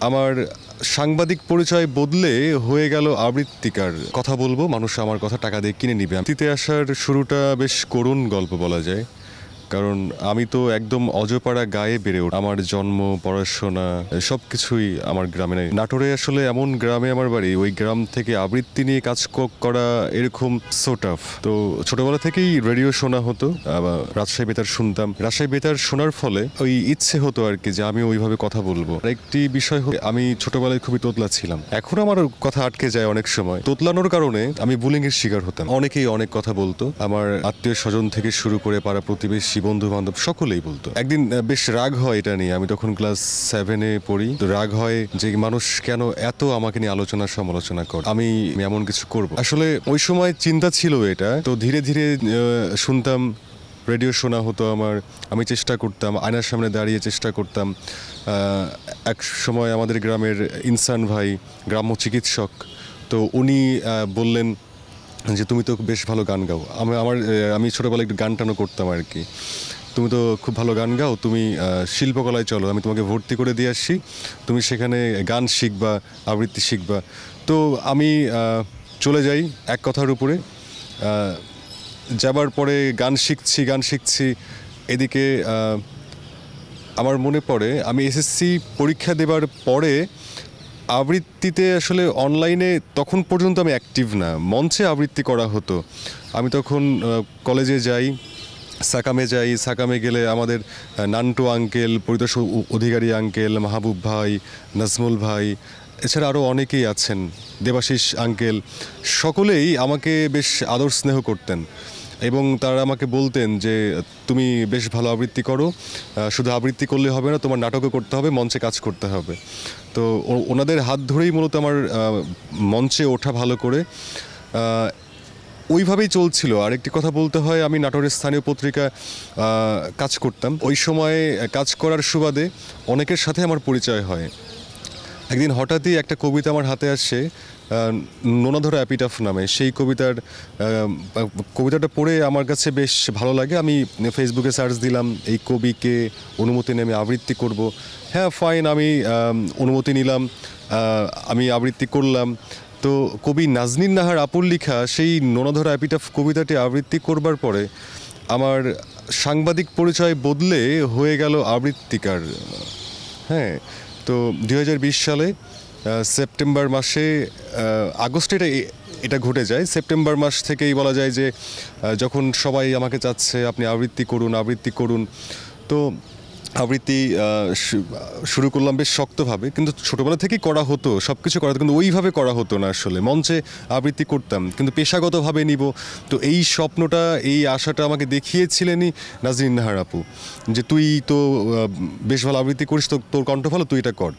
আমার সাংবাদিক পরিচয় বদলে হয়ে গেল আবৃত্তিকার। কথা বলবো, মানুষ আমার কথা টাকা দিয়ে কিনে নিবে। আবৃত্তিতে আসার শুরুটা বেশ করুণ গল্প বলা যায়, কারণ আমি তো একদম অজপাড়া গায়ে বেড়ে ওঠা। আমার জন্ম, পড়াশোনা সব কিছুই আমার গ্রামে নেই। নাটোরে আসলে এমন গ্রামে আমার বাড়ি, ওই গ্রাম থেকে আবৃত্তি নিয়ে কাজ করা এরকম সো টাফ। তো ছোটবেলা থেকেই রেডিও শোনা হতো, রাজশাহী বেতার শুনতাম। রাজশাহী বেতার শোনার ফলে ওই ইচ্ছে হতো আর কি যে আমি ওইভাবে কথা বলবো। একটি বিষয় হলো, আমি ছোটবেলায় খুবই তোতলা ছিলাম। এখন আমার কথা আটকে যায় অনেক সময়। তোতলানোর কারণে আমি বুলিং এর শিকার হতাম। অনেকেই অনেক কথা বলতো, আমার আত্মীয় স্বজন থেকে শুরু করে পাড়া প্রতিবেশী, বন্ধু বান্ধব সকলেই বলতো। একদিন বেশ রাগ হয় এটা নিয়ে, আমি তখন ক্লাস 7-এ পড়ি। তো রাগ হয় যে মানুষ কেন এত আমাকে নিয়ে আলোচনা সমালোচনা করে, আমি এমন কিছু করব। আসলে ওই সময় চিন্তা ছিল এটা। তো ধীরে ধীরে শুনতাম, রেডিও শোনা হতো আমার। আমি চেষ্টা করতাম, আয়নার সামনে দাঁড়িয়ে চেষ্টা করতাম। এক সময় আমাদের গ্রামের ইনসান ভাই, গ্রাম্য চিকিৎসক, তো উনি বললেন যে তুমি তো বেশ ভালো গান গাও। আমি ছোটোবেলায় একটু গান টানো করতাম আর কি। তুমি তো খুব ভালো গান গাও, তুমি শিল্পকলায় চলো, আমি তোমাকে ভর্তি করে দিয়ে আসছি, তুমি সেখানে গান শিখবা, আবৃত্তি শিখবা। তো আমি চলে যাই এক কথার উপরে। যাবার পরে গান শিখছি। এদিকে আমার মনে পড়ে আমি এসএসসি পরীক্ষা দেবার পরে আবৃত্তিতে আসলে অনলাইনে তখন পর্যন্ত আমি অ্যাক্টিভ না, মঞ্চে আবৃত্তি করা হতো। আমি তখন কলেজে যাই, সাকামে গেলে আমাদের নান্টু আঙ্কেল, পরিতোষ অধিকারী আঙ্কেল, মাহবুব ভাই, নাজমুল ভাই, এছাড়া আরও অনেকেই আছেন, দেবাশিস আঙ্কেল, সকলেই আমাকে বেশ আদর স্নেহ করতেন এবং তারা আমাকে বলতেন যে তুমি বেশ ভালো আবৃত্তি করো, শুধু আবৃত্তি করলে হবে না, তোমার নাটকও করতে হবে, মঞ্চে কাজ করতে হবে। তো ওনাদের হাত ধরেই মূলত আমার মঞ্চে ওঠা ভালো করে ওইভাবেই চলছিল। আরেকটি কথা বলতে হয়, আমি নাটোরের স্থানীয় পত্রিকা কাজ করতাম। ওই সময়ে কাজ করার সুবাদে অনেকের সাথে আমার পরিচয় হয়। একদিন হঠাৎই একটা কবিতা আমার হাতে আসে, নোনাধরা অ্যাপিটাফ নামে। সেই কবিতাটা পড়ে আমার কাছে বেশ ভালো লাগে। আমি ফেসবুকে সার্চ দিলাম, এই কবিকে, অনুমতি নিয়ে আমি আবৃত্তি করব। হ্যাঁ ফাইন, আমি অনুমতি নিলাম, আমি আবৃত্তি করলাম। তো কবি নাজনীন নাহার আপুর লেখা সেই নোনাধরা অ্যাপিটাফ কবিতাটি আবৃত্তি করবার পরে আমার সাংবাদিক পরিচয় বদলে হয়ে গেল আবৃত্তিকার। হ্যাঁ, তো 2020 সালে সেপ্টেম্বর মাসে, আগস্টে এটা ঘটে যায়। সেপ্টেম্বর মাস থেকেই বলা যায় যে যখন সবাই আমাকে চাচ্ছে আপনি আবৃত্তি করুন, তো আবৃত্তি শুরু করলাম বেশ শক্তভাবে। কিন্তু ছোটোবেলা থেকেই করা হতো, সব কিছু করা হতো, কিন্তু ওইভাবে করা হতো না। আসলে মঞ্চে আবৃত্তি করতাম, কিন্তু পেশাগতভাবে নিব, তো এই স্বপ্নটা, এই আশাটা আমাকে দেখিয়েছিলেনই নাজনীন নাহার আপু, যে তুই তো বেশ ভালো আবৃত্তি করিস, তো তোর কণ্ঠ ভালো, তুই এটা কর।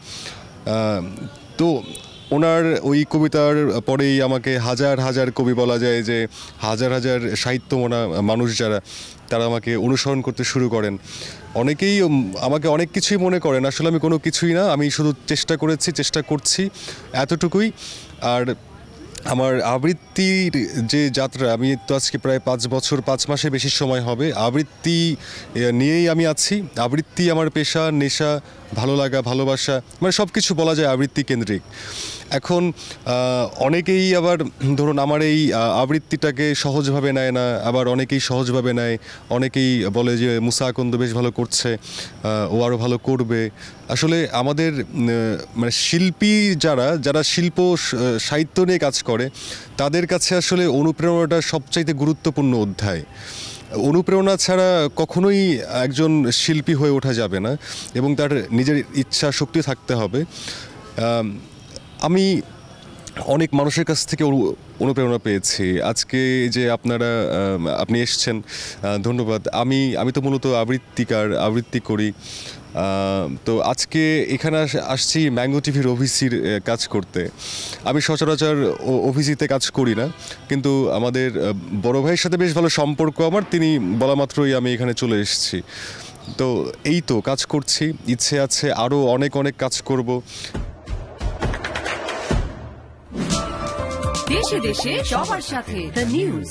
তো ওনার ওই কবিতার পরেই আমাকে হাজার হাজার কবি, বলা যায় যে হাজার হাজার সাহিত্যমনা মানুষ যারা, তারা আমাকে অনুসরণ করতে শুরু করেন। অনেকেই আমাকে অনেক কিছুই মনে করেন, আসলে আমি কোনো কিছুই না, আমি শুধু চেষ্টা করছি এতটুকুই। আর আমার আবৃত্তির যে যাত্রা, আমি তো আজকে প্রায় 5 বছর 5 মাসের বেশি সময় হবে আবৃত্তি নিয়েই আমি আছি। আবৃত্তি আমার পেশা, নেশা, ভালো লাগা, ভালোবাসা, মানে সব কিছু বলা যায় আবৃত্তি কেন্দ্রিক। এখন অনেকেই আবার ধরুন আমার এই আবৃত্তিটাকে সহজভাবে নেয় না, আবার অনেকেই সহজভাবে নেয়। অনেকেই বলে যে মুসা আকন্দ বেশ ভালো করছে, ও আরও ভালো করবে। আসলে আমাদের মানে শিল্পী যারা শিল্প সাহিত্য নিয়ে কাজ করে, তাদের কাছে আসলে অনুপ্রেরণাটা সবচাইতে গুরুত্বপূর্ণ অধ্যায়। অনুপ্রেরণা ছাড়া কখনোই একজন শিল্পী হয়ে ওঠা যাবে না, এবং তার নিজের ইচ্ছা শক্তি থাকতে হবে। আমি অনেক মানুষের কাছ থেকে অনুপ্রেরণা পেয়েছি। আজকে যে আপনি এসছেন, ধন্যবাদ। আমি তো মূলত আবৃত্তি করি। তো আজকে এখানে আসছি ম্যাঙ্গো টিভির ওভিসির কাজ করতে। আমি সচরাচর ওভিসিতে কাজ করি না, কিন্তু আমাদের বড় ভাইয়ের সাথে বেশ ভালো সম্পর্ক আমার, তিনি বলা মাত্রই আমি এখানে চলে এসেছি। তো এই তো কাজ করছি, ইচ্ছে আছে আরও অনেক কাজ করব। দেশে দেশে সবার সাথে দ্য নিউজ।